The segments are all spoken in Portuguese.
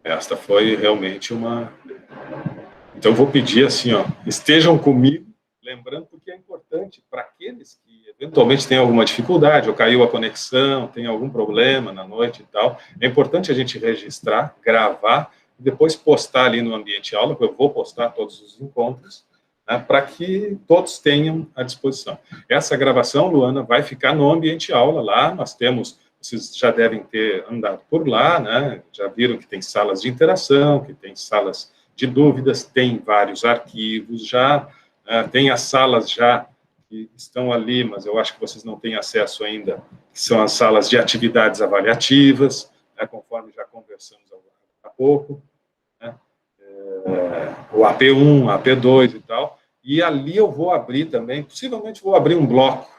Esta foi realmente uma... Então, eu vou pedir assim, ó, estejam comigo, lembrando, porque é importante para aqueles que eventualmente têm alguma dificuldade, ou caiu a conexão, tem algum problema na noite e tal, é importante a gente registrar, gravar, e depois postar ali no Ambiente Aula, que eu vou postar todos os encontros, né, para que todos tenham à disposição. Essa gravação, Luana, vai ficar no Ambiente Aula, lá nós temos... Vocês já devem ter andado por lá, né? Já viram que tem salas de interação, que tem salas de dúvidas, tem vários arquivos já, tem as salas já que estão ali, mas eu acho que vocês não têm acesso ainda, que são as salas de atividades avaliativas, né, conforme já conversamos há pouco, né, o AP1, AP2 e tal, e ali eu vou abrir também, possivelmente vou abrir um bloco,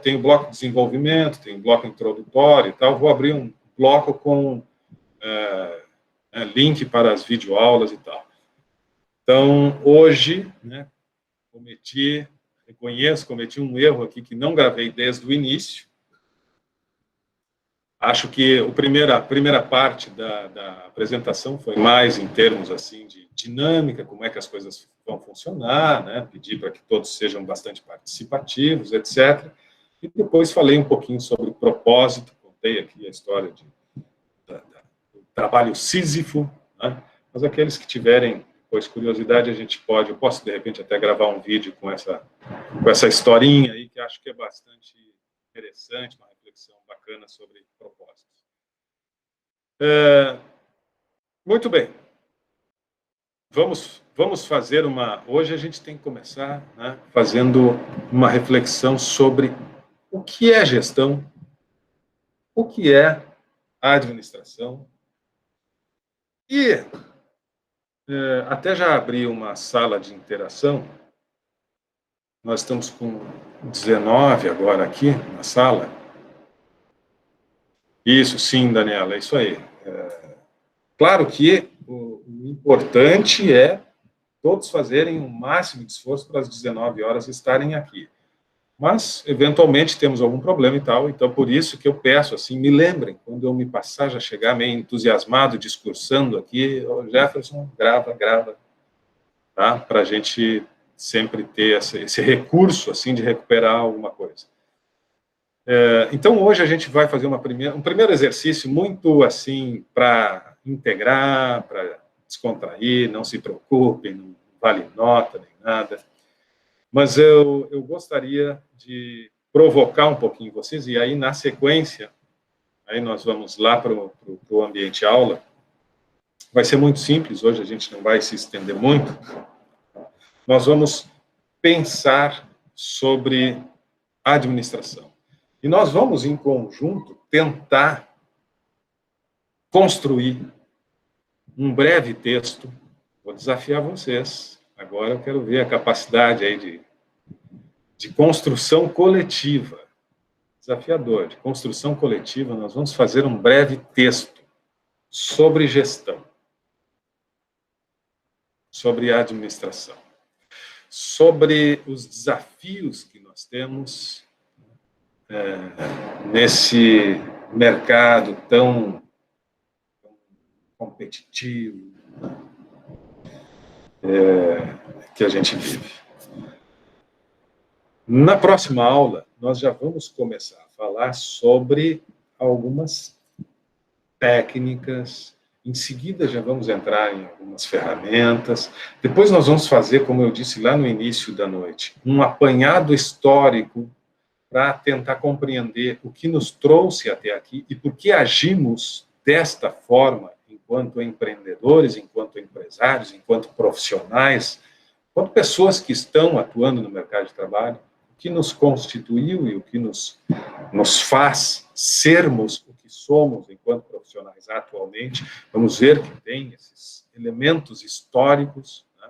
tem o bloco de desenvolvimento, tem o bloco introdutório e tal, vou abrir um bloco com link para as videoaulas e tal. Então, hoje, né, cometi um erro aqui que não gravei desde o início. Acho que a primeira parte da apresentação foi mais em termos assim de dinâmica, como é que as coisas vão funcionar, né? Pedi para que todos sejam bastante participativos, etc. E depois falei um pouquinho sobre o propósito, contei aqui a história do trabalho sísifo, né? Mas aqueles que tiverem, pois, curiosidade, eu posso, de repente, até gravar um vídeo com essa historinha aí, que acho que é bastante interessante, uma reflexão bacana sobre propósitos. Muito bem. Vamos fazer Hoje a gente tem que começar, né, fazendo uma reflexão sobre o que é gestão, o que é administração. E até já abri uma sala de interação. Nós estamos com 19 agora aqui na sala. Isso, sim, Daniela, é isso aí. Claro que o importante é todos fazerem o máximo de esforço para as 19 horas estarem aqui. Mas, eventualmente, temos algum problema e tal, então por isso que eu peço, assim, me lembrem, quando eu me passar, já chegar meio entusiasmado, discursando aqui, Jefferson, grava, tá? Para a gente sempre ter esse recurso, assim, de recuperar alguma coisa. Então, hoje a gente vai fazer um primeiro exercício muito, assim, para integrar, para descontrair, não se preocupem, não vale nota nem nada. Mas eu gostaria de provocar um pouquinho vocês, e aí, na sequência, aí nós vamos lá para o ambiente aula. Vai ser muito simples, hoje a gente não vai se estender muito. Nós vamos pensar sobre administração. E nós vamos, em conjunto, tentar construir um breve texto. Vou desafiar vocês. Agora eu quero ver a capacidade aí de construção coletiva. Desafiador, de construção coletiva. Nós vamos fazer um breve texto sobre gestão, sobre administração, sobre os desafios que nós temos nesse mercado tão competitivo que a gente vive. Na próxima aula, nós já vamos começar a falar sobre algumas técnicas, em seguida já vamos entrar em algumas ferramentas, depois nós vamos fazer, como eu disse lá no início da noite, um apanhado histórico para tentar compreender o que nos trouxe até aqui e por que agimos desta forma, enquanto empreendedores, enquanto empresários, enquanto profissionais, enquanto pessoas que estão atuando no mercado de trabalho, o que nos constituiu e o que nos faz sermos o que somos enquanto profissionais atualmente. Vamos ver que tem esses elementos históricos, né?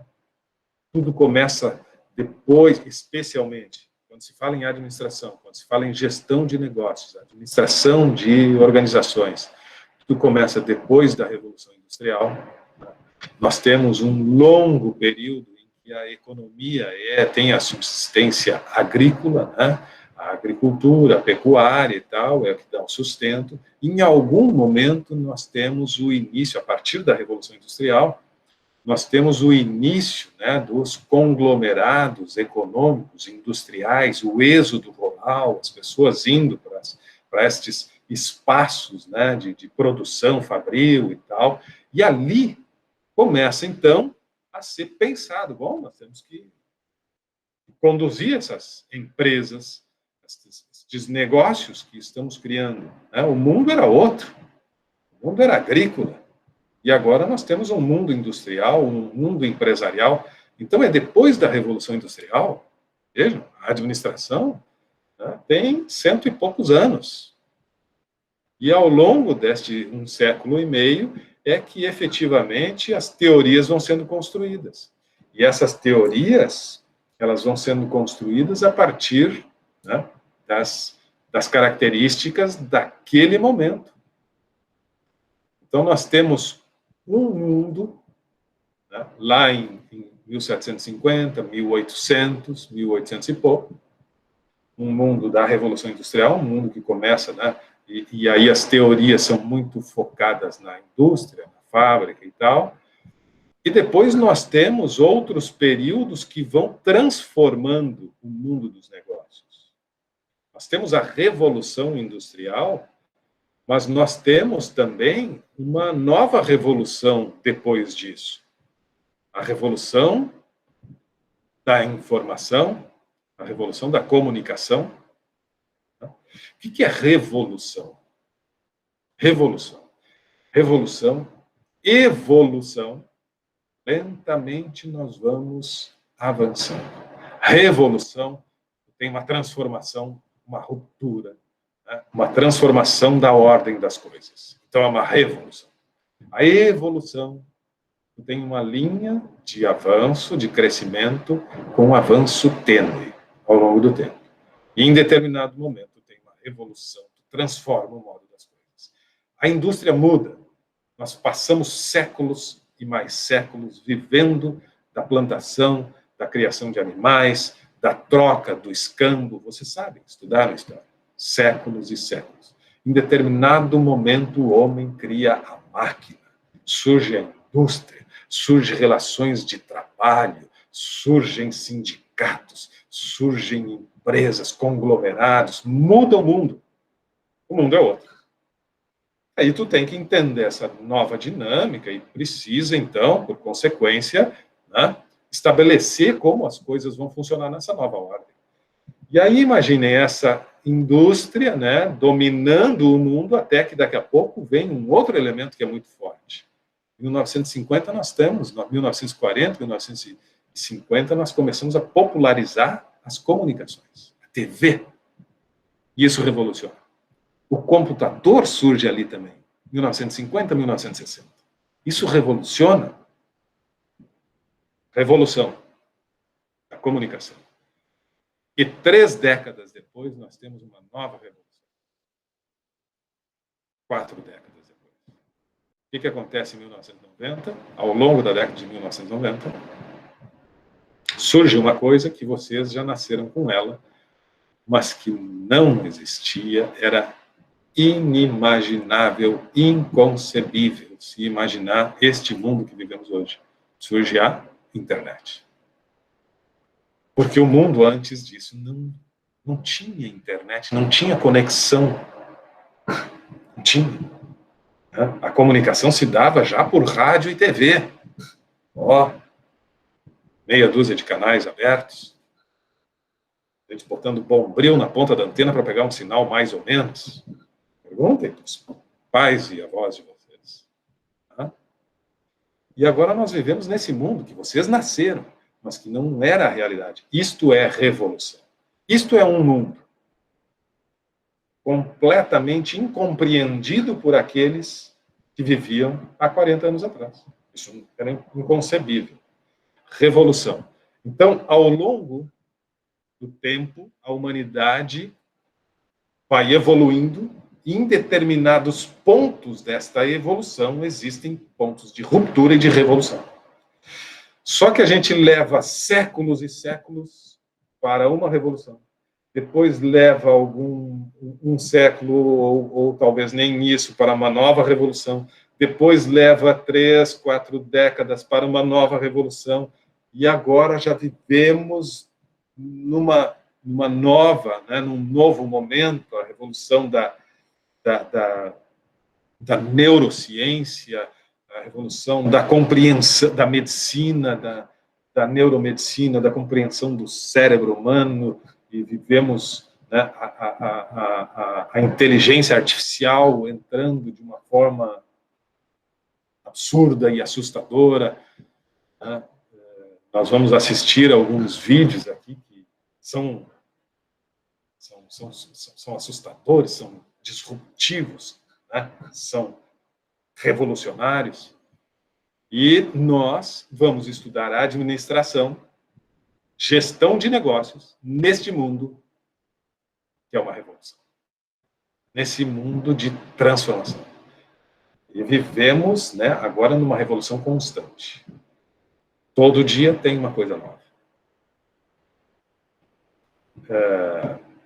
Tudo começa depois, especialmente, quando se fala em administração, quando se fala em gestão de negócios, administração de organizações, tudo começa depois da Revolução Industrial. Nós temos um longo período em que a economia tem a subsistência agrícola, né? A agricultura, a pecuária e tal, é o que dá o sustento. Em algum momento, nós temos o início, a partir da Revolução Industrial, nós temos o início, né, dos conglomerados econômicos, industriais, o êxodo rural, as pessoas indo para estes espaços, né, de produção fabril e tal, e ali começa, então, a ser pensado, bom, nós temos que conduzir essas empresas, esses negócios que estamos criando. Né? O mundo era outro, o mundo era agrícola, e agora nós temos um mundo industrial, um mundo empresarial. Então, é depois da Revolução Industrial, vejam, a administração, né, tem 100 e poucos anos. E ao longo deste 1,5 séculos, é que efetivamente as teorias vão sendo construídas. E essas teorias, elas vão sendo construídas a partir, né, das características daquele momento. Então, nós temos um mundo, né, lá em 1750, 1800, 1800 e pouco, um mundo da Revolução Industrial, um mundo que começa, né, e aí as teorias são muito focadas na indústria, na fábrica e tal, e depois nós temos outros períodos que vão transformando o mundo dos negócios. Nós temos a Revolução Industrial, mas nós temos também uma nova revolução depois disso. A revolução da informação, a revolução da comunicação. O que é revolução? Revolução. Revolução, evolução. Lentamente nós vamos avançando. Revolução tem uma transformação, uma ruptura, né? Uma transformação da ordem das coisas. Então é uma revolução. A evolução tem uma linha de avanço, de crescimento, com um avanço tênue ao longo do tempo. E em determinado momento tem uma revolução que transforma o modo das coisas. A indústria muda. Nós passamos séculos e mais séculos vivendo da plantação, da criação de animais, da troca, do escambo. Vocês sabem, estudaram história. Séculos e séculos. Em determinado momento, o homem cria a máquina. Surge a indústria, surgem relações de trabalho, surgem sindicatos, surgem empresas, conglomerados, muda o mundo. O mundo é outro. Aí tu tem que entender essa nova dinâmica e precisa, então, por consequência, né, estabelecer como as coisas vão funcionar nessa nova ordem. E aí, imaginem essa indústria, né, dominando o mundo, até que daqui a pouco vem um outro elemento que é muito forte. Em 1950 nós temos, em 1940, 1950, nós começamos a popularizar as comunicações, a TV. E isso revoluciona. O computador surge ali também, 1950, 1960. Isso revoluciona. Revolução da comunicação. E 3 décadas depois, nós temos uma nova revolução. 4 décadas depois. O que acontece em 1990? Ao longo da década de 1990, surge uma coisa que vocês já nasceram com ela, mas que não existia, era inimaginável, inconcebível se imaginar este mundo que vivemos hoje. Surge a internet. Porque o mundo antes disso não tinha internet, não tinha conexão. Não tinha. A comunicação se dava já por rádio e TV. Meia dúzia de canais abertos. A gente botando bombril na ponta da antena para pegar um sinal mais ou menos. Perguntem para os pais e avós de vocês. E agora nós vivemos nesse mundo que vocês nasceram, mas que não era a realidade. Isto é revolução. Isto é um mundo completamente incompreendido por aqueles que viviam há 40 anos atrás. Isso era inconcebível. Revolução. Então, ao longo do tempo, a humanidade vai evoluindo e em determinados pontos desta evolução existem pontos de ruptura e de revolução. Só que a gente leva séculos e séculos para uma revolução. depois leva um século, ou talvez nem isso, para uma nova revolução, depois leva 3, 4 décadas para uma nova revolução, e agora já vivemos numa nova, né, num novo momento, a revolução da neurociência, a revolução da compreensão da medicina, da neuromedicina, da compreensão do cérebro humano, e vivemos, né, a inteligência artificial entrando de uma forma absurda e assustadora, né? Nós vamos assistir alguns vídeos aqui que são assustadores, são disruptivos, né? São revolucionários. E nós vamos estudar a administração, gestão de negócios, neste mundo que é uma revolução. Nesse mundo de transformação. E vivemos, né, agora numa revolução constante. Todo dia tem uma coisa nova.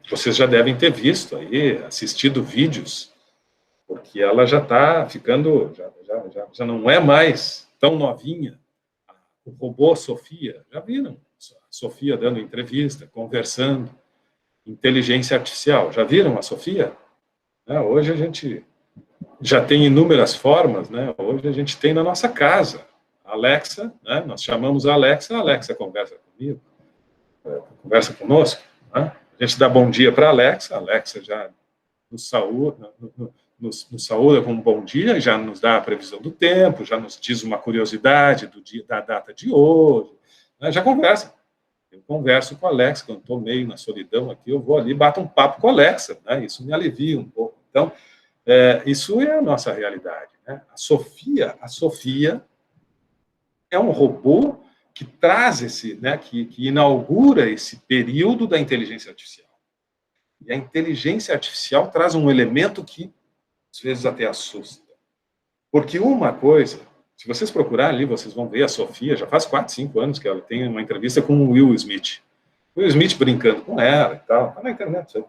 Vocês já devem ter visto aí, assistido vídeos, porque ela já está ficando, já não é mais tão novinha. O robô Sofia, já viram? A Sofia dando entrevista, conversando, inteligência artificial. Já viram a Sofia? Hoje a gente já tem inúmeras formas, né? Hoje a gente tem na nossa casa. A Alexa, né? Nós chamamos a Alexa conversa comigo, conversa conosco, né? A gente dá bom dia para a Alexa já nos saúda com um bom dia, já nos dá a previsão do tempo, já nos diz uma curiosidade do dia, da data de hoje, né? Já conversa. Eu converso com a Alexa, quando estou meio na solidão aqui, eu vou ali, bato um papo com a Alexa, né? Isso me alivia um pouco. Então, isso é a nossa realidade, né? A Sofia é um robô que traz esse, né, que inaugura esse período da inteligência artificial. E a inteligência artificial traz um elemento que, às vezes, até assusta. Porque uma coisa, se vocês procurarem ali, vocês vão ver a Sofia, já faz 4, 5 anos que ela tem uma entrevista com o Will Smith. O Will Smith brincando com ela e tal, tá na internet, sabe?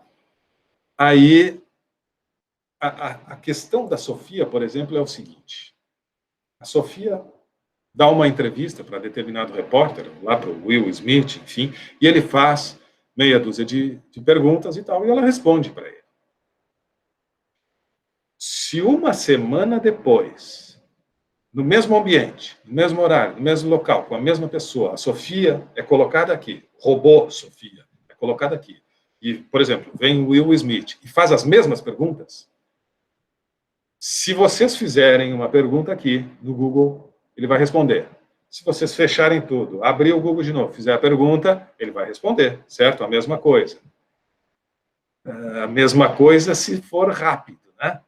Aí, a questão da Sofia, por exemplo, é o seguinte. A Sofia dá uma entrevista para determinado repórter, lá para o Will Smith, enfim, e ele faz meia dúzia de perguntas e tal, e ela responde para ele. Se uma semana depois, no mesmo ambiente, no mesmo horário, no mesmo local, com a mesma pessoa, a Sofia é colocada aqui, robô Sofia é colocada aqui, e, por exemplo, vem o Will Smith e faz as mesmas perguntas, se vocês fizerem uma pergunta aqui no Google, ele vai responder. Se vocês fecharem tudo, abrir o Google de novo, fizer a pergunta, ele vai responder, certo? A mesma coisa. A mesma coisa se for rápido, né?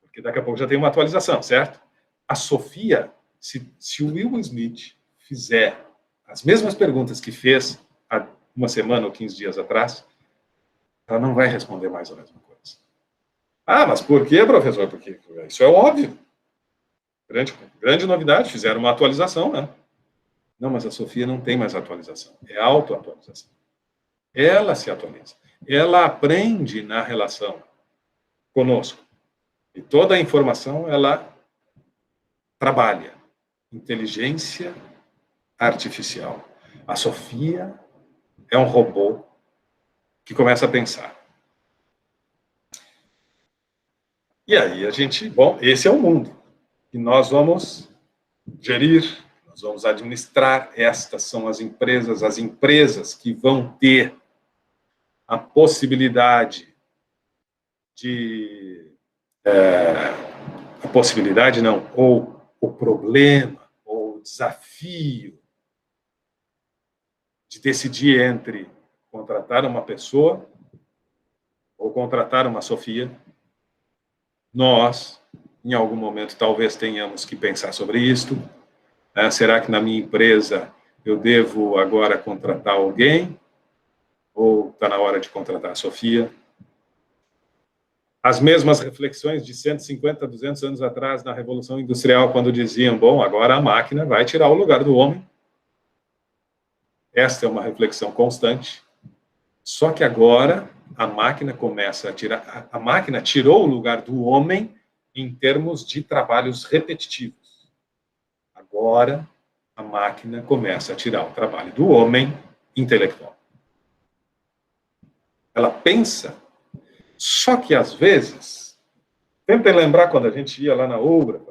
Porque daqui a pouco já tem uma atualização, certo? A Sofia, se o Will Smith fizer as mesmas perguntas que fez há uma semana ou 15 dias atrás, ela não vai responder mais a mesma coisa. Ah, mas por quê, professor? Porque isso é óbvio. Grande novidade, fizeram uma atualização, né? Não, mas a Sofia não tem mais atualização, é autoatualização. Ela se atualiza. Ela aprende na relação conosco. E toda a informação, ela trabalha. Inteligência artificial. A Sofia é um robô que começa a pensar. E aí a gente, bom, esse é o mundo. E nós vamos gerir, nós vamos administrar. Estas são as empresas que vão ter a possibilidade de... a possibilidade não, ou o problema, ou o desafio de decidir entre contratar uma pessoa ou contratar uma Sofia. Nós, em algum momento, talvez tenhamos que pensar sobre isto. Será que na minha empresa eu devo agora contratar alguém? Ou está na hora de contratar a Sofia? As mesmas reflexões de 150, 200 anos atrás, na Revolução Industrial, quando diziam, bom, agora a máquina vai tirar o lugar do homem. Esta é uma reflexão constante. Só que agora a máquina começa a tirar... A máquina tirou o lugar do homem em termos de trabalhos repetitivos. Agora a máquina começa a tirar o trabalho do homem intelectual. Ela pensa, só que às vezes, tentem lembrar quando a gente ia lá na UBRA,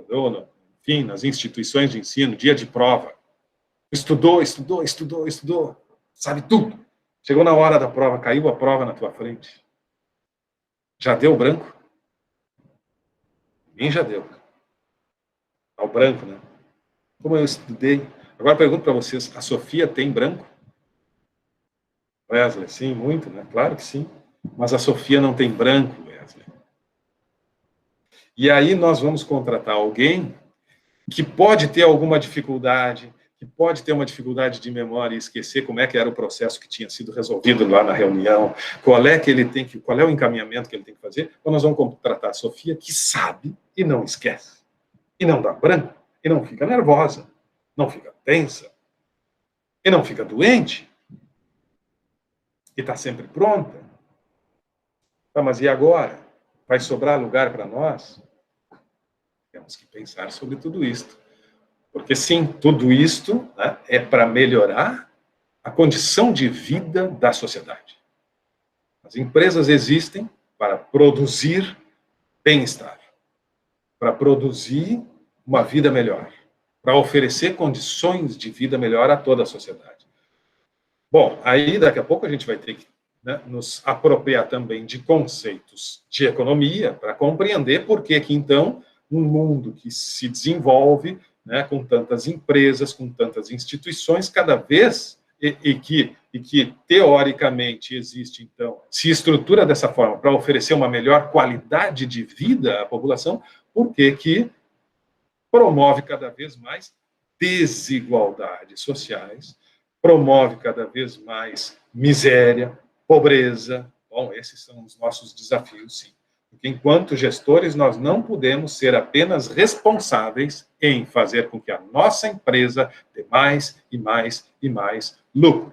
enfim, nas instituições de ensino, dia de prova, estudou, sabe tudo. Chegou na hora da prova, caiu a prova na tua frente. Já deu branco? Ninguém já deu. Ao branco, né? Como eu estudei. Agora pergunto para vocês, a Sofia tem branco? Wesley, sim, muito, né? Claro que sim. Mas a Sofia não tem branco, Wesley. E aí nós vamos contratar alguém que pode ter alguma dificuldade, que pode ter uma dificuldade de memória e esquecer como é que era o processo que tinha sido resolvido lá na reunião, qual é o encaminhamento que ele tem que fazer. Então nós vamos contratar a Sofia, que sabe e não esquece, e não dá branco, e não fica nervosa, não fica tensa, e não fica doente, e está sempre pronta. Tá, mas e agora? Vai sobrar lugar para nós? Temos que pensar sobre tudo isto. Porque, sim, tudo isto, né, é para melhorar a condição de vida da sociedade. As empresas existem para produzir bem-estar, para produzir uma vida melhor, para oferecer condições de vida melhor a toda a sociedade. Bom, aí daqui a pouco a gente vai ter que, né, nos apropriar também de conceitos de economia para compreender por que então, um mundo que se desenvolve, né, com tantas empresas, com tantas instituições, cada vez, e que teoricamente existe, então, se estrutura dessa forma para oferecer uma melhor qualidade de vida à população, por que promove cada vez mais desigualdades sociais, promove cada vez mais miséria, pobreza. Bom, esses são os nossos desafios, sim. Porque enquanto gestores, nós não podemos ser apenas responsáveis em fazer com que a nossa empresa dê mais e mais e mais lucro.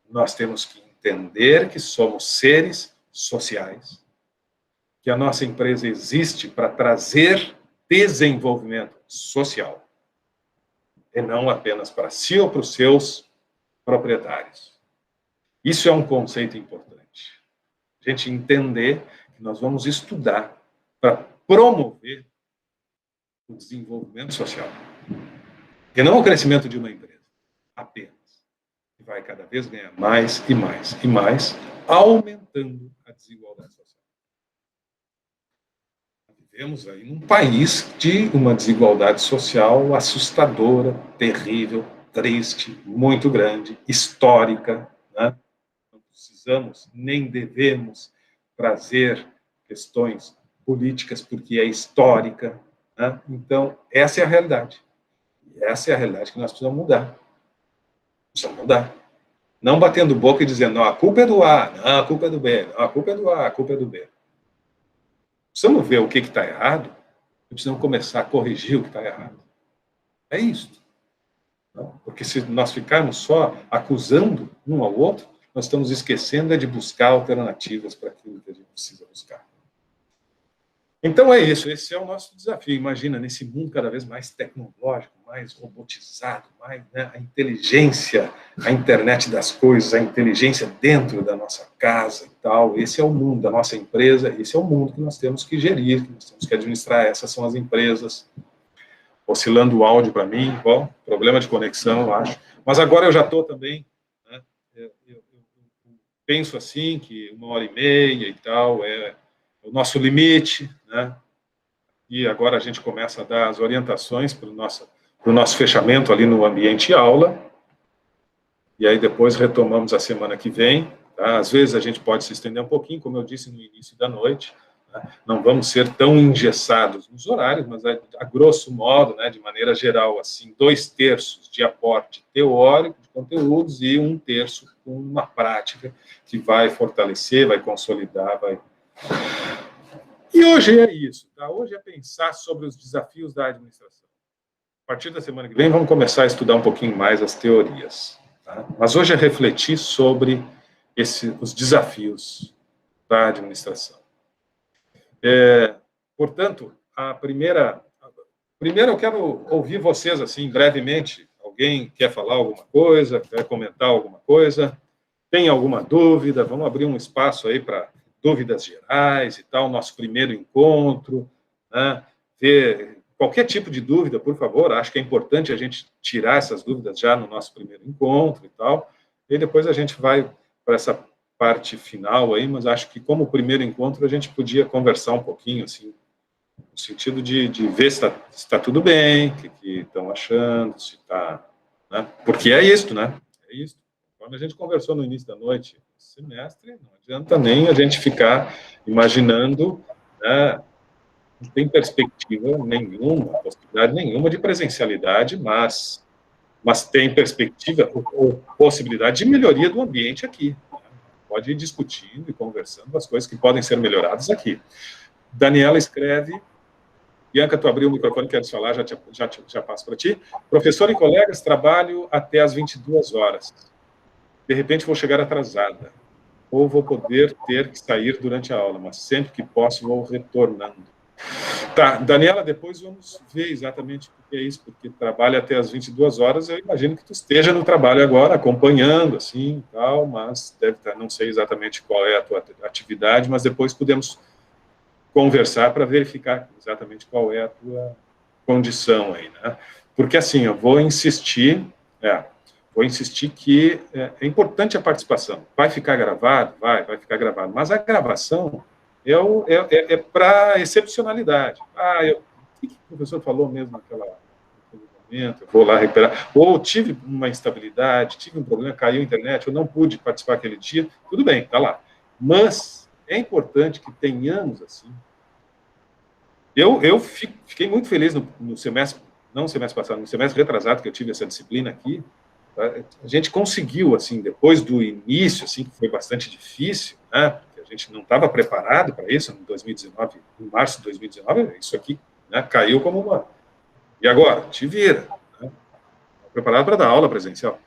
Nós temos que entender que somos seres sociais, que a nossa empresa existe para trazer desenvolvimento social, e não apenas para si ou para os seus proprietários. Isso é um conceito importante. A gente entender que nós vamos estudar para promover o desenvolvimento social. E não o crescimento de uma empresa, apenas. Que vai cada vez ganhar mais e mais e mais, aumentando a desigualdade social. Vivemos aí num país de uma desigualdade social assustadora, terrível, triste, muito grande, histórica, né? Não precisamos nem devemos trazer questões políticas porque é histórica, né? Então, essa é a realidade. E essa é a realidade que nós precisamos mudar. Precisamos mudar. Não batendo boca e dizendo, não, a culpa é do A, não, a culpa é do B, não, a culpa é do A, a culpa é do B. Precisamos ver o que está errado, e precisamos começar a corrigir o que está errado. É isso. Porque se nós ficarmos só acusando um ao outro, nós estamos esquecendo de buscar alternativas para aquilo que a gente precisa buscar. Então é isso, esse é o nosso desafio. Imagina, nesse mundo cada vez mais tecnológico, mais robotizado, mais, né, a inteligência, a internet das coisas, a inteligência dentro da nossa casa e tal. Esse é o mundo da nossa empresa, esse é o mundo que nós temos que gerir, que nós temos que administrar. Essas são as empresas. Oscilando o áudio para mim, bom, problema de conexão, eu acho. Mas agora eu já estou também, né, eu penso assim, que 1h30 e tal é o nosso limite, né? E agora a gente começa a dar as orientações para o nosso fechamento ali no ambiente aula, e aí depois retomamos a semana que vem, tá? Às vezes a gente pode se estender um pouquinho, como eu disse no início da noite, né? Não vamos ser tão engessados nos horários, mas a grosso modo, né, de maneira geral, assim, 2/3 de aporte teórico de conteúdos e 1/3 com uma prática que vai fortalecer, vai consolidar, vai... E hoje é isso, tá? Hoje é pensar sobre os desafios da administração. A partir da semana que vem, vamos começar a estudar um pouquinho mais as teorias, tá? Mas hoje é refletir sobre os desafios da administração. Portanto, primeiro eu quero ouvir vocês, assim, brevemente. Alguém quer falar alguma coisa, quer comentar alguma coisa? Tem alguma dúvida? Vamos abrir um espaço aí para dúvidas gerais e tal, nosso primeiro encontro, né? Ver qualquer tipo de dúvida, por favor. Acho que é importante a gente tirar essas dúvidas já no nosso primeiro encontro e tal, e depois a gente vai para essa parte final aí, mas acho que como primeiro encontro a gente podia conversar um pouquinho, assim, no sentido de ver se está tudo bem, o que estão achando, se está... Né? Porque é isso, né? É isso. Quando a gente conversou no início da noite, semestre, não adianta nem a gente ficar imaginando, né? Não tem perspectiva nenhuma, possibilidade nenhuma de presencialidade, mas tem perspectiva ou possibilidade de melhoria do ambiente aqui. Né? Pode ir discutindo e conversando as coisas que podem ser melhoradas aqui. Daniela escreve... Bianca, tu abriu o microfone, queres falar, já passo para ti. Professor e colegas, trabalho até às 22 horas. De repente vou chegar atrasada, ou vou poder ter que sair durante a aula, mas sempre que posso vou retornando. Tá, Daniela, depois vamos ver exatamente o que é isso, porque trabalha até às 22 horas, eu imagino que tu esteja no trabalho agora, acompanhando, assim, tal, mas deve estar, não sei exatamente qual é a tua atividade, mas depois podemos conversar para verificar exatamente qual é a tua condição aí, né? Porque, assim, eu vou insistir que é importante a participação. Vai ficar gravado? Vai ficar gravado. Mas a gravação é para excepcionalidade. O que o professor falou mesmo naquele momento? Eu vou lá recuperar. Ou tive uma instabilidade, tive um problema, caiu a internet, eu não pude participar aquele dia. Tudo bem, tá lá. Mas é importante que tenhamos, assim... Eu fiquei muito feliz no semestre, não no semestre passado, no semestre retrasado, que eu tive essa disciplina aqui. A gente conseguiu, assim, depois do início, assim, que foi bastante difícil, né, porque a gente não estava preparado para isso, em 2019, em março de 2019, isso aqui, né, caiu como uma... E agora? Te vira, né? Preparado para dar aula presencial.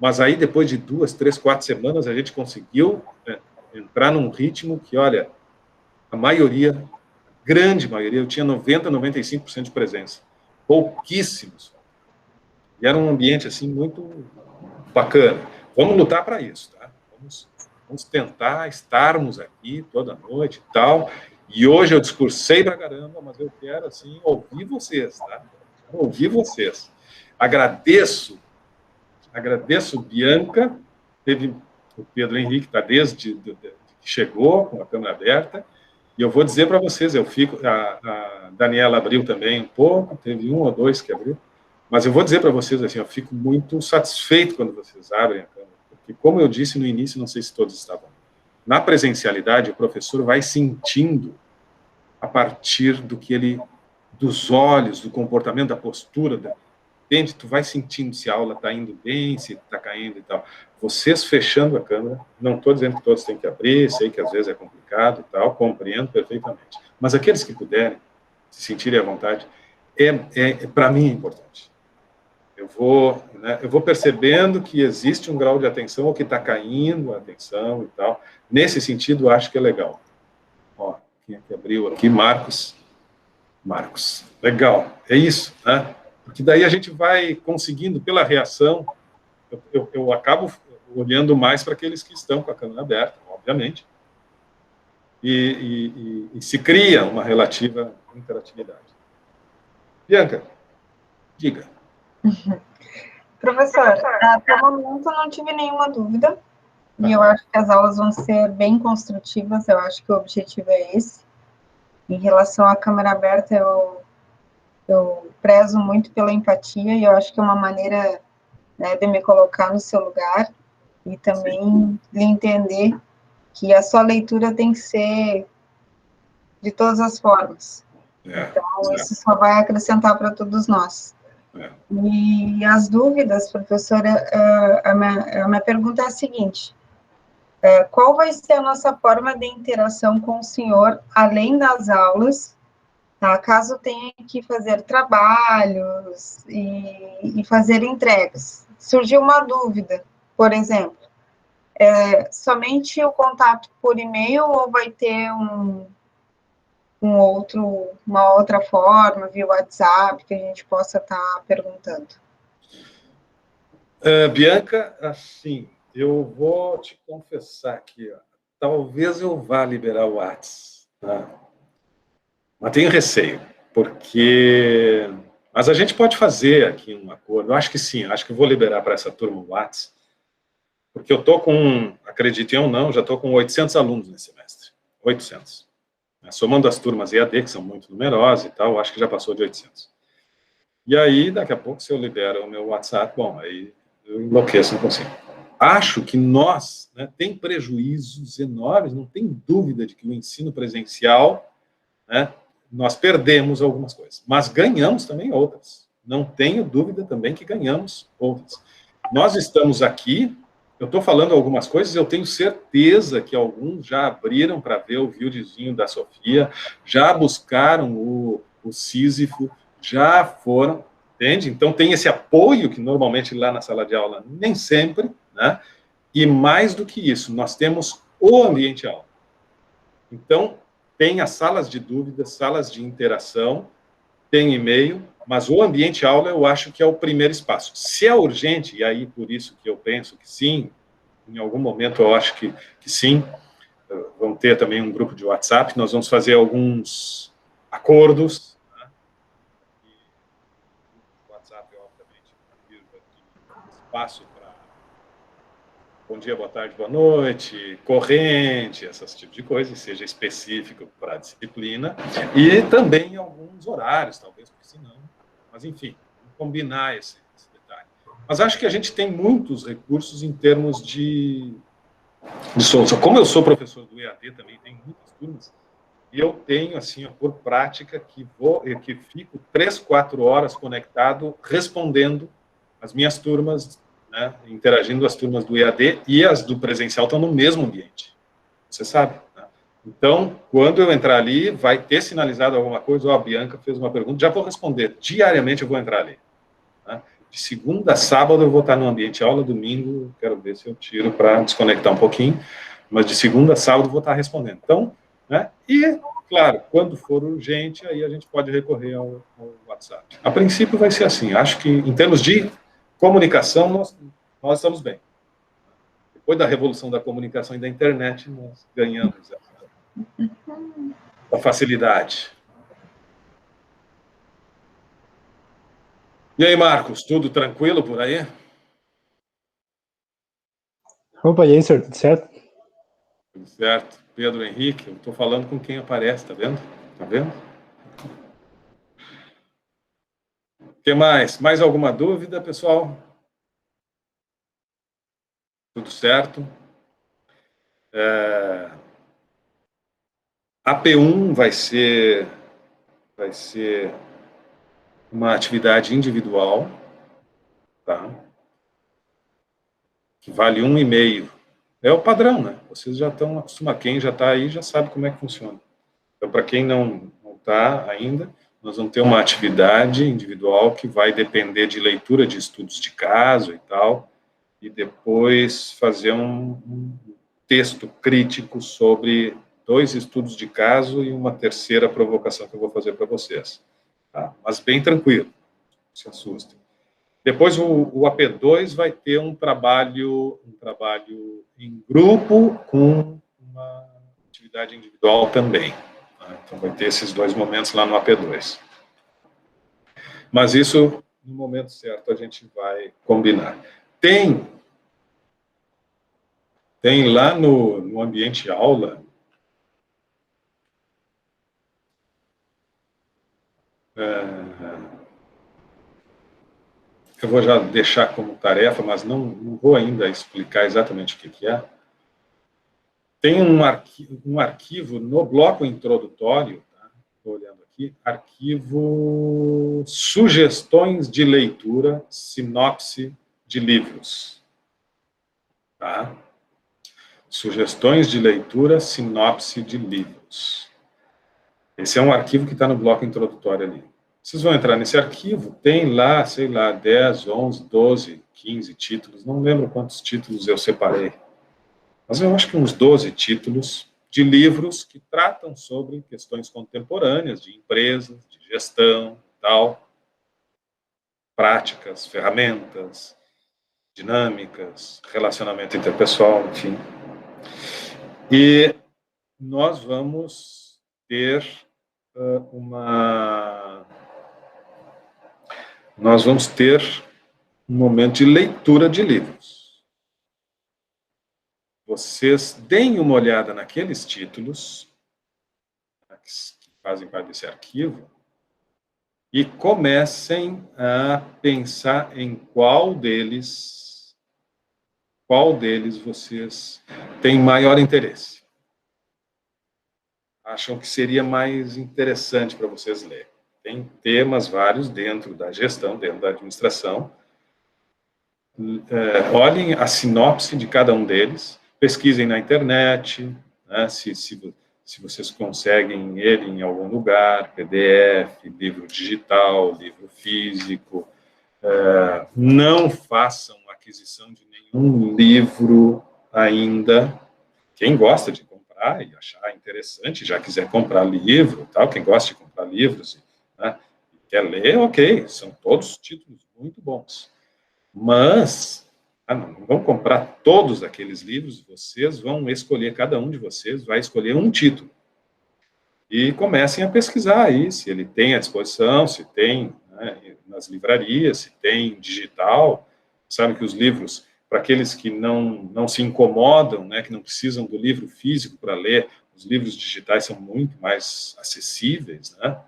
Mas aí, depois de 2, 3, 4 semanas, a gente conseguiu, né, entrar num ritmo que, olha, a maioria, grande maioria, eu tinha 90%, 95% de presença. Pouquíssimos. E era um ambiente, assim, muito bacana. Vamos lutar para isso, tá? Vamos tentar estarmos aqui toda noite e tal. E hoje eu discursei pra caramba, mas eu quero, assim, ouvir vocês, tá? Quero ouvir vocês. Agradeço, Bianca. Teve o Pedro Henrique, está desde que chegou, com a câmera aberta. E eu vou dizer para vocês, a Daniela abriu também um pouco, teve 1 ou 2 que abriu, mas eu vou dizer para vocês, assim, eu fico muito satisfeito quando vocês abrem a câmera, porque, como eu disse no início, não sei se todos estavam, na presencialidade, o professor vai sentindo, a partir dos olhos, do comportamento, da postura, entende? Tu vai sentindo se a aula está indo bem, se está caindo e tal. Vocês fechando a câmera, não estou dizendo que todos têm que abrir, sei que às vezes é complicado e tal, compreendo perfeitamente. Mas aqueles que puderem, se sentirem à vontade, para mim é importante. Eu vou percebendo que existe um grau de atenção, ou que está caindo a atenção e tal. Nesse sentido, acho que é legal. Ó, quem é que abriu aqui? Marcos. Legal, é isso, né? Porque daí a gente vai conseguindo, pela reação, eu acabo olhando mais para aqueles que estão com a câmera aberta, obviamente, e se cria uma relativa interatividade. Bianca, diga. Professor, até o momento eu não tive nenhuma dúvida, e eu acho que as aulas vão ser bem construtivas, eu acho que o objetivo é esse. Em relação à câmera aberta, eu prezo muito pela empatia, e eu acho que é uma maneira, né, de me colocar no seu lugar, e também de entender que a sua leitura tem que ser de todas as formas. Então, isso só vai acrescentar para todos nós. E as dúvidas, professora, a minha pergunta é a seguinte: qual vai ser a nossa forma de interação com o senhor, além das aulas, tá? Caso tenha que fazer trabalhos e fazer entregas? Surgiu uma dúvida, por exemplo, somente o contato por e-mail ou vai ter uma outra forma, via WhatsApp, que a gente possa estar perguntando? Bianca, assim, eu vou te confessar aqui, ó, talvez eu vá liberar o WhatsApp, tá? Mas tenho receio, porque... Mas a gente pode fazer aqui um acordo, eu acho que sim, acho que vou liberar para essa turma o WhatsApp, porque eu estou com, acreditem ou não, já estou com 800 alunos nesse semestre, 800. Somando as turmas EAD, que são muito numerosas e tal, acho que já passou de 800. E aí, daqui a pouco, se eu libero o meu WhatsApp, bom, aí eu enlouqueço, não consigo. Acho que nós, né, tem prejuízos enormes, não tem dúvida de que o ensino presencial, né, nós perdemos algumas coisas, mas ganhamos também outras. Não tenho dúvida também que ganhamos outras. Nós estamos aqui, eu estou falando algumas coisas, eu tenho certeza que alguns já abriram para ver o videozinho da Sofia, já buscaram o Sísifo, já foram, entende? Então tem esse apoio que normalmente lá na sala de aula nem sempre, né? E mais do que isso, nós temos o ambiente aula. Então, tem as salas de dúvidas, salas de interação, tem e-mail, mas o ambiente aula eu acho que é o primeiro espaço. Se é urgente, e aí por isso que eu penso que sim, em algum momento eu acho que sim, vamos ter também um grupo de WhatsApp, nós vamos fazer alguns acordos, né? E o WhatsApp, obviamente, espaço para bom dia, boa tarde, boa noite, corrente, esses tipos de coisas, seja específico para a disciplina, e também alguns horários, talvez, porque senão, mas enfim, combinar esse detalhe. Mas acho que a gente tem muitos recursos em termos de solução. Como eu sou professor do EAD, também tenho muitas turmas, e eu tenho, assim, por prática, que fico 3, 4 horas conectado, respondendo as minhas turmas, né, interagindo as turmas do EAD, e as do presencial estão no mesmo ambiente. Você sabe, né? Então, quando eu entrar ali, vai ter sinalizado alguma coisa, a Bianca fez uma pergunta, já vou responder. Diariamente eu vou entrar ali. Né? De segunda a sábado eu vou estar no ambiente aula, domingo, quero ver se eu tiro para desconectar um pouquinho, mas de segunda a sábado eu vou estar respondendo. Então, né? E, claro, quando for urgente, aí a gente pode recorrer ao WhatsApp. A princípio vai ser assim, acho que em termos de comunicação, nós estamos bem. Depois da revolução da comunicação e da internet, nós ganhamos a facilidade. E aí, Marcos, tudo tranquilo por aí? Opa, e aí, senhor, tudo certo? Tudo certo. Pedro Henrique, eu estou falando com quem aparece, tá vendo? Tá vendo? O que mais? Mais alguma dúvida, pessoal? Tudo certo? A P1 vai ser uma atividade individual, tá? Que vale 1,5. É o padrão, né? Vocês já estão acostumados. Quem já está aí já sabe como é que funciona. Então, para quem não está ainda, nós vamos ter uma atividade individual que vai depender de leitura de estudos de caso e tal, e depois fazer um texto crítico sobre 2 estudos de caso e uma terceira provocação que eu vou fazer para vocês. Tá? Mas bem tranquilo, não se assustem. Depois o AP2 vai ter um trabalho em grupo com uma atividade individual também. Tá? Então vai ter esses 2 momentos lá no AP2. Mas isso, no momento certo, a gente vai combinar. Tem lá no ambiente aula, eu vou já deixar como tarefa, mas não vou ainda explicar exatamente o que é. Tem um arquivo no bloco introdutório, tá? Estou olhando aqui, arquivo sugestões de leitura, sinopse de livros. Tá? Sugestões de leitura, sinopse de livros. Esse é um arquivo que está no bloco introdutório ali. Vocês vão entrar nesse arquivo, tem lá, sei lá, 10, 11, 12, 15 títulos, não lembro quantos títulos eu separei. mas eu acho que uns 12 títulos de livros que tratam sobre questões contemporâneas, de empresas, de gestão, tal, práticas, ferramentas, dinâmicas, relacionamento interpessoal, enfim. E nós vamos ter um momento de leitura de livros. Vocês deem uma olhada naqueles títulos que fazem parte desse arquivo e comecem a pensar em qual deles vocês têm maior interesse. Acham que seria mais interessante para vocês lerem. Tem temas vários dentro da gestão, dentro da administração. Olhem a sinopse de cada um deles, pesquisem na internet, né, se vocês conseguem ele em algum lugar, PDF, livro digital, livro físico. Não façam aquisição de nenhum livro ainda. Quem gosta de comprar e achar interessante, já quiser comprar livro, tal, quem gosta de comprar livros, né, quer ler, ok, são todos títulos muito bons. Mas, não vão comprar todos aqueles livros, vocês vão escolher, cada um de vocês vai escolher um título. E comecem a pesquisar aí, se ele tem à disposição, se tem, né, nas livrarias, se tem digital. Sabe que os livros, para aqueles que não se incomodam, né, que não precisam do livro físico para ler, os livros digitais são muito mais acessíveis, né?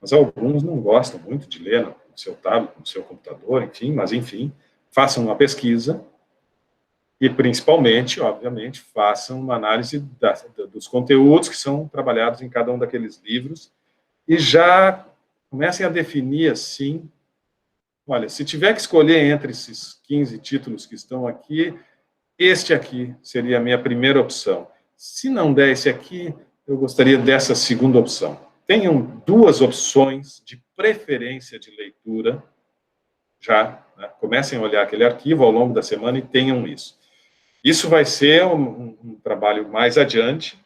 Mas alguns não gostam muito de ler no seu tablet, no seu computador, enfim, façam uma pesquisa e, principalmente, obviamente, façam uma análise dos conteúdos que são trabalhados em cada um daqueles livros e já comecem a definir, assim, olha, se tiver que escolher entre esses 15 títulos que estão aqui, este aqui seria a minha primeira opção. Se não der esse aqui, eu gostaria dessa segunda opção. Tenham 2 opções de preferência de leitura, já, né? Comecem a olhar aquele arquivo ao longo da semana e tenham isso. Isso vai ser um trabalho mais adiante,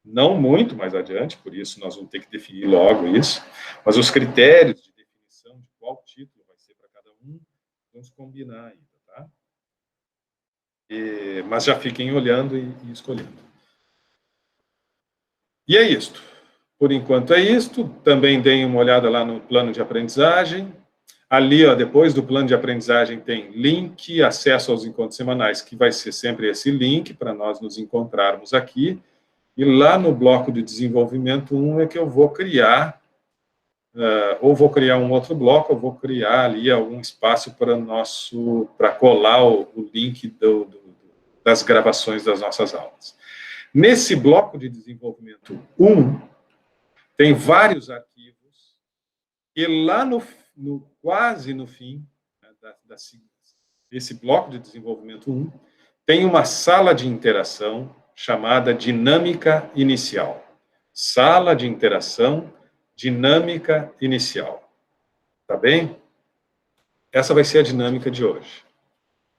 não muito mais adiante, por isso nós vamos ter que definir logo isso, mas os critérios de definição de qual título vai ser para cada um, vamos combinar ainda, tá? Mas já fiquem olhando e escolhendo. E é isto. Por enquanto é isto. Também deem uma olhada lá no plano de aprendizagem. Ali, ó, depois do plano de aprendizagem, tem link, acesso aos encontros semanais, que vai ser sempre esse link para nós nos encontrarmos aqui. E lá no bloco de desenvolvimento 1 é que eu vou criar, ou vou criar um outro bloco, ou vou criar ali algum espaço para colar o link das gravações das nossas aulas. Nesse bloco de desenvolvimento 1, tem vários arquivos, e lá quase no fim, né, desse bloco de desenvolvimento 1, tem uma sala de interação chamada dinâmica inicial. Sala de interação, dinâmica inicial. Tá bem? Essa vai ser a dinâmica de hoje.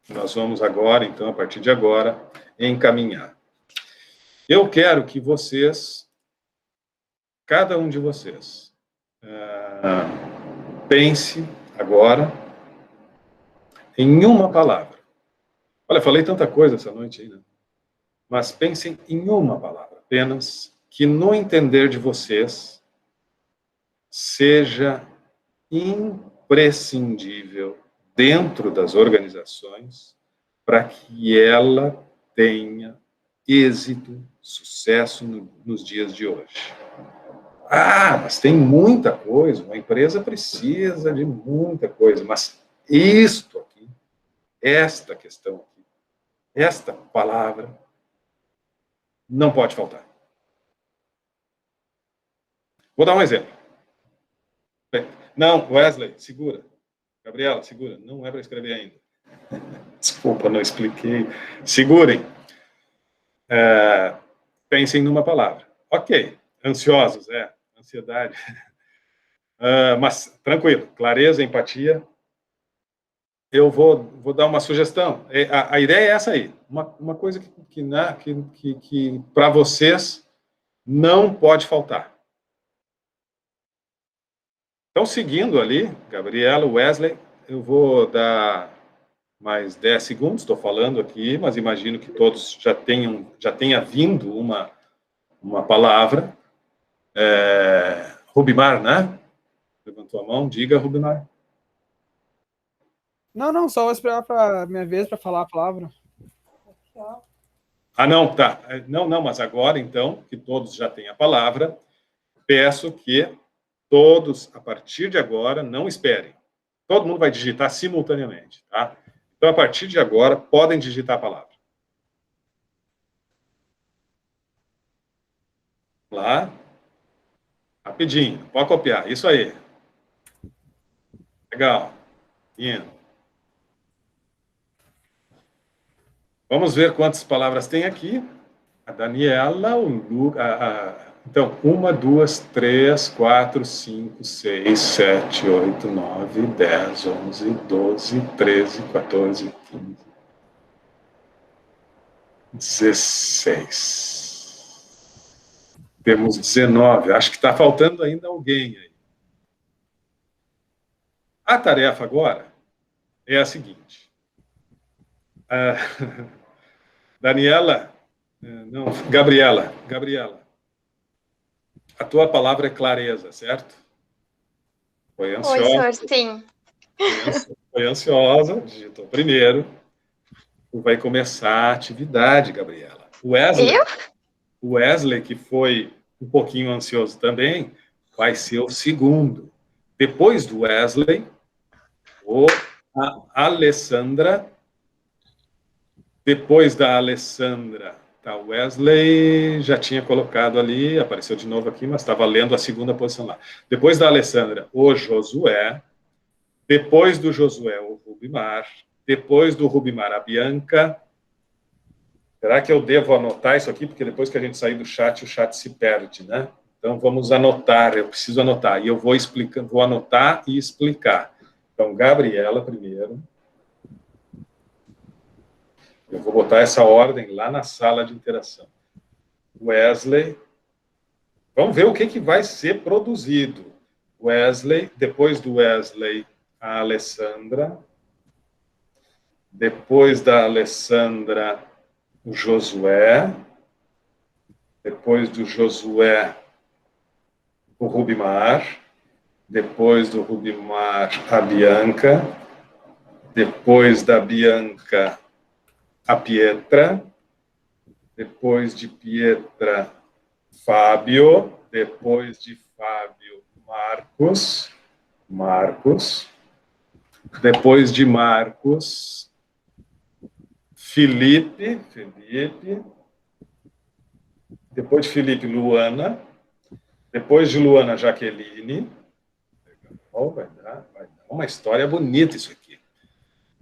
Nós vamos agora, então, a partir de agora, encaminhar. Eu quero que vocês, cada um de vocês, pense agora em uma palavra. Olha, falei tanta coisa essa noite aí, né? Mas pensem em uma palavra, apenas, que no entender de vocês seja imprescindível dentro das organizações para que ela tenha êxito, sucesso nos dias de hoje. Mas tem muita coisa, uma empresa precisa de muita coisa, mas isto aqui, esta questão aqui, esta palavra, não pode faltar. Vou dar um exemplo. Não, Wesley, segura. Gabriela, segura. Não é para escrever ainda. Desculpa, não expliquei. Segurem. Pensem numa palavra. Ok. Ansiosos, ansiedade. Mas, tranquilo. Clareza, empatia. eu vou dar uma sugestão. A ideia é essa aí. Uma coisa que para vocês não pode faltar. Então, seguindo ali, Gabriela, Wesley, eu vou dar mais 10 segundos, estou falando aqui, mas imagino que todos já tenha vindo uma palavra. Rubimar, né? Levantou a mão, diga, Rubimar. Não, só vou esperar para minha vez para falar a palavra. Ah, não, tá. Não, mas agora, então, que todos já têm a palavra, peço que todos, a partir de agora, não esperem. Todo mundo vai digitar simultaneamente, tá? Então, a partir de agora, podem digitar a palavra. Vamos lá. Rapidinho, pode copiar. Isso aí. Legal. Indo. Vamos ver quantas palavras tem aqui. A Daniela, o Lucas... Então, 1, 2, 3, 4, 5, 6, 7, 8, 9, 10, 11, 12, 13, 14, 15, 16. Temos 19. Acho que está faltando ainda alguém aí. A tarefa agora é a seguinte. Daniela, não, Gabriela, a tua palavra é clareza, certo? Foi ansiosa. Oi, senhor, sim. Foi ansiosa, digitou primeiro. Vai começar a atividade, Gabriela. O Wesley, que foi um pouquinho ansioso também, vai ser o segundo. Depois do Wesley, a Alessandra. Depois da Alessandra, tá, o Wesley já tinha colocado ali, apareceu de novo aqui, mas estava lendo a segunda posição lá. Depois da Alessandra, o Josué. Depois do Josué, o Rubimar. Depois do Rubimar, a Bianca. Será que eu devo anotar isso aqui? Porque depois que a gente sair do chat, o chat se perde, né? Então, vamos anotar, eu preciso anotar. E eu vou anotar e explicar. Então, Gabriela primeiro. Eu vou botar essa ordem lá na sala de interação. Wesley. Vamos ver o que vai ser produzido. Wesley, depois do Wesley, a Alessandra. Depois da Alessandra, o Josué. Depois do Josué, o Rubimar. Depois do Rubimar, a Bianca. Depois da Bianca, a Pietra, depois de Pietra, Fábio, depois de Fábio, Marcos, depois de Marcos, Felipe, depois de Felipe, Luana, depois de Luana, Jaqueline. Vai dar uma história bonita isso aqui.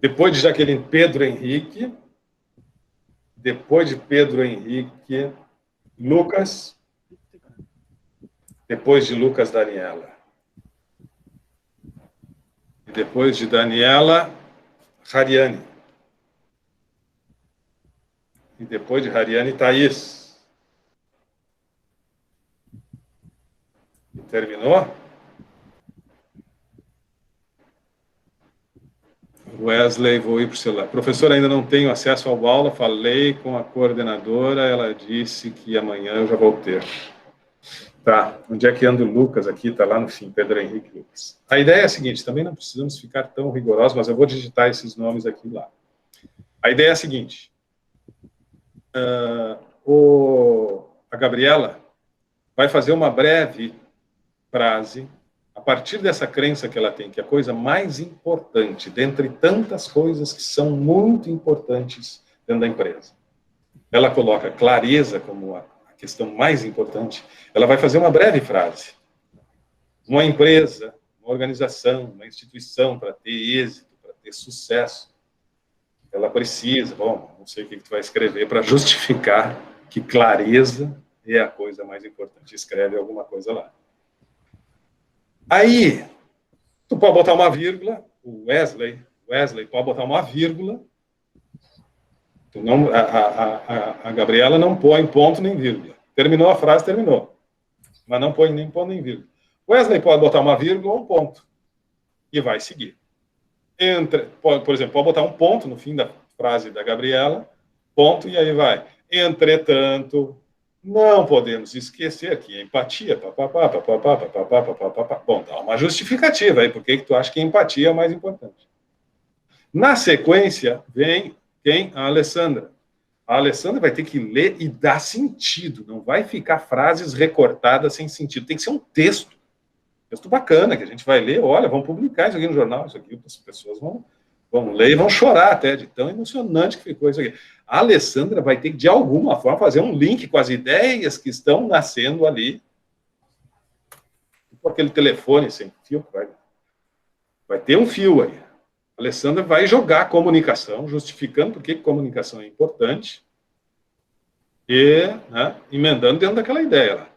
Depois de Jaqueline, Pedro Henrique. Depois de Pedro Henrique, Lucas. Depois de Lucas, Daniela. E depois de Daniela, Hariane. E depois de Hariane, Thaís. E terminou? Wesley, vou ir para o celular. Professor, ainda não tenho acesso ao aula, falei com a coordenadora, ela disse que amanhã eu já vou ter. Tá, onde é que anda o Lucas aqui? Tá lá no fim, Pedro Henrique Lucas. A ideia é a seguinte, também não precisamos ficar tão rigorosos, mas eu vou digitar esses nomes aqui lá. A ideia é a seguinte, a Gabriela vai fazer uma breve frase a partir dessa crença que ela tem, que é a coisa mais importante, dentre tantas coisas que são muito importantes dentro da empresa. Ela coloca clareza como a questão mais importante. Ela vai fazer uma breve frase. Uma empresa, uma organização, uma instituição, para ter êxito, para ter sucesso, ela precisa, não sei o que tu vai escrever para justificar que clareza é a coisa mais importante. Escreve alguma coisa lá. Aí, tu pode botar uma vírgula, o Wesley Wesley, pode botar uma vírgula. Não, a Gabriela não põe ponto nem vírgula. Terminou a frase, terminou. Mas não põe nem ponto nem vírgula. Wesley pode botar uma vírgula ou um ponto. E vai seguir. Por exemplo, pode botar um ponto no fim da frase da Gabriela, ponto, e aí vai. Entretanto, não podemos esquecer que a empatia, papapá, papapá, papapá, papapá. Bom, dá uma justificativa aí, por que tu acha que a empatia é o mais importante. Na sequência, vem quem? A Alessandra. A Alessandra vai ter que ler e dar sentido, não vai ficar frases recortadas sem sentido, tem que ser um texto bacana, que a gente vai ler, olha, vamos publicar isso aqui no jornal, isso aqui, as pessoas vão ler e vão chorar até, de tão emocionante que ficou isso aqui. A Alessandra vai ter que, de alguma forma, fazer um link com as ideias que estão nascendo ali, com aquele telefone sem fio, vai ter um fio aí. A Alessandra vai jogar a comunicação, justificando por que comunicação é importante, e emendando dentro daquela ideia lá.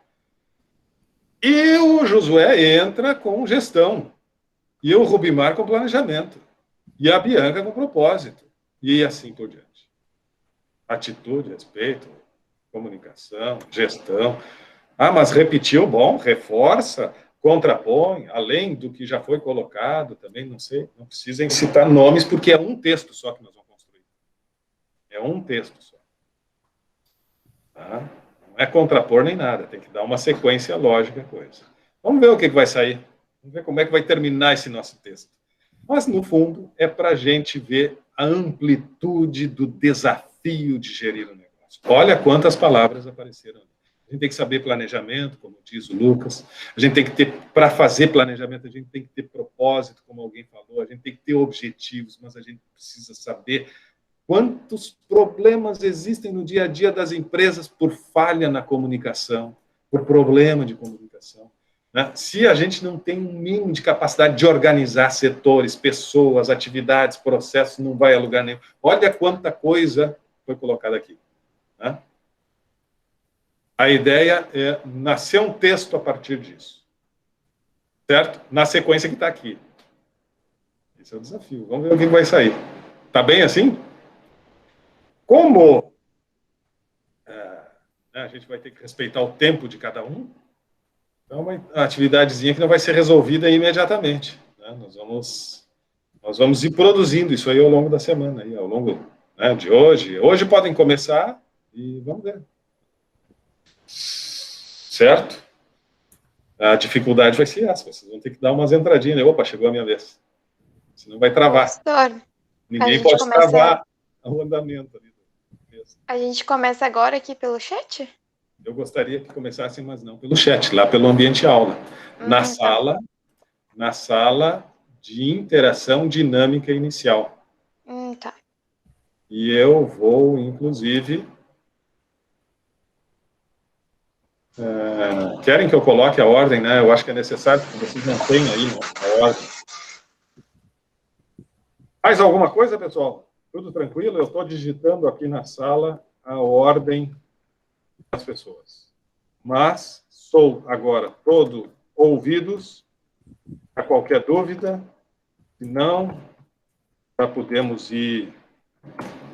E o Josué entra com gestão, e o Rubimar com planejamento, e a Bianca com propósito, e assim por diante. Atitude, respeito, comunicação, gestão. Mas repetiu, bom, reforça, contrapõe, além do que já foi colocado, também, não sei, não precisem citar nomes, porque é um texto só que nós vamos construir. É um texto só. Tá? Não é contrapor nem nada, tem que dar uma sequência lógica à coisa. Vamos ver o que vai sair. Vamos ver como é que vai terminar esse nosso texto. Mas, no fundo, é para a gente ver a amplitude do desafio de gerir o negócio. Olha quantas palavras apareceram. A gente tem que saber planejamento, como diz o Lucas. A gente tem que ter, para fazer planejamento, a gente tem que ter propósito, como alguém falou. A gente tem que ter objetivos, mas a gente precisa saber quantos problemas existem no dia a dia das empresas por falha na comunicação, por problema de comunicação. Né? Se a gente não tem um mínimo de capacidade de organizar setores, pessoas, atividades, processos, não vai a lugar nenhum. Olha quanta coisa foi colocada aqui. Né? A ideia é nascer um texto a partir disso. Certo? Na sequência que está aqui. Esse é o desafio. Vamos ver o que vai sair. Está bem assim? Como a gente vai ter que respeitar o tempo de cada um, então é uma atividadezinha que não vai ser resolvida imediatamente. Né? Nós vamos ir produzindo isso aí ao longo da semana, aí, ao longo de hoje. Hoje podem começar e vamos ver. Certo? A dificuldade vai ser essa. Vocês vão ter que dar umas entradinhas. Né? Opa, chegou a minha vez. Senão vai travar. Ninguém pode travar o andamento ali. A gente começa agora aqui pelo chat? Eu gostaria que começassem, mas não pelo chat, lá pelo ambiente aula. Na sala de interação dinâmica inicial. Tá. E eu vou, inclusive... querem que eu coloque a ordem, né? Eu acho que é necessário, porque vocês não têm aí, né, a ordem. Mais alguma coisa, pessoal? Tudo tranquilo? Eu estou digitando aqui na sala a ordem das pessoas. Mas sou agora todo ouvidos a qualquer dúvida. Se não, já podemos ir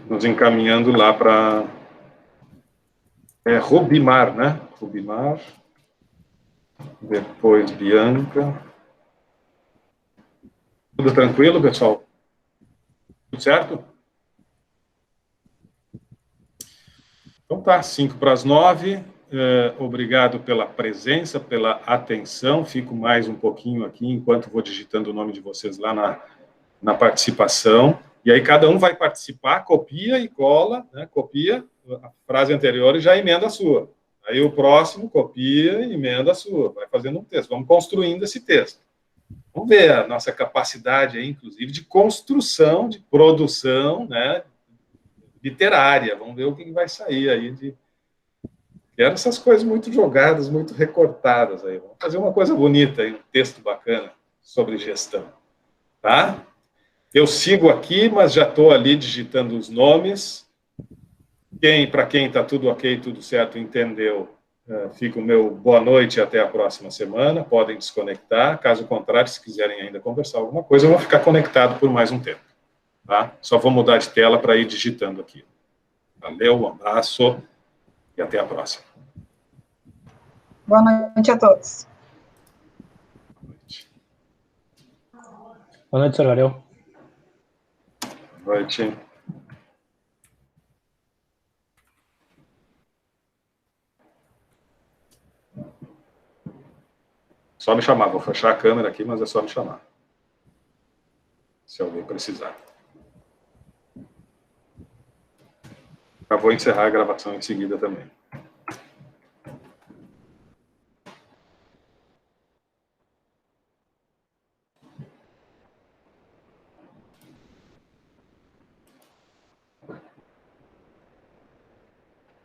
nos encaminhando lá para Rubimar, né? Rubimar. Depois Bianca. Tudo tranquilo, pessoal? Tudo certo? Então tá, 8:55. Obrigado pela presença, pela atenção. Fico mais um pouquinho aqui, enquanto vou digitando o nome de vocês lá na participação. E aí cada um vai participar, copia e cola, né? Copia a frase anterior e já emenda a sua. Aí o próximo copia e emenda a sua. Vai fazendo um texto. Vamos construindo esse texto. Vamos ver a nossa capacidade aí, inclusive, de construção, de produção, né? Literária. Vamos ver o que vai sair aí Quero essas coisas muito jogadas, muito recortadas aí. Vamos fazer uma coisa bonita aí, um texto bacana sobre gestão. Tá? Eu sigo aqui, mas já estou ali digitando os nomes. Para quem está tudo ok, tudo certo, entendeu, fica o meu boa noite e até a próxima semana. Podem desconectar. Caso contrário, se quiserem ainda conversar alguma coisa, eu vou ficar conectado por mais um tempo. tá? Só vou mudar de tela para ir digitando aqui. Valeu, um abraço e até a próxima. Boa noite a todos. Boa noite, senhor Ariel. Boa noite. Só me chamar, vou fechar a câmera aqui, mas é só me chamar. Se alguém precisar. Eu vou encerrar a gravação em seguida também.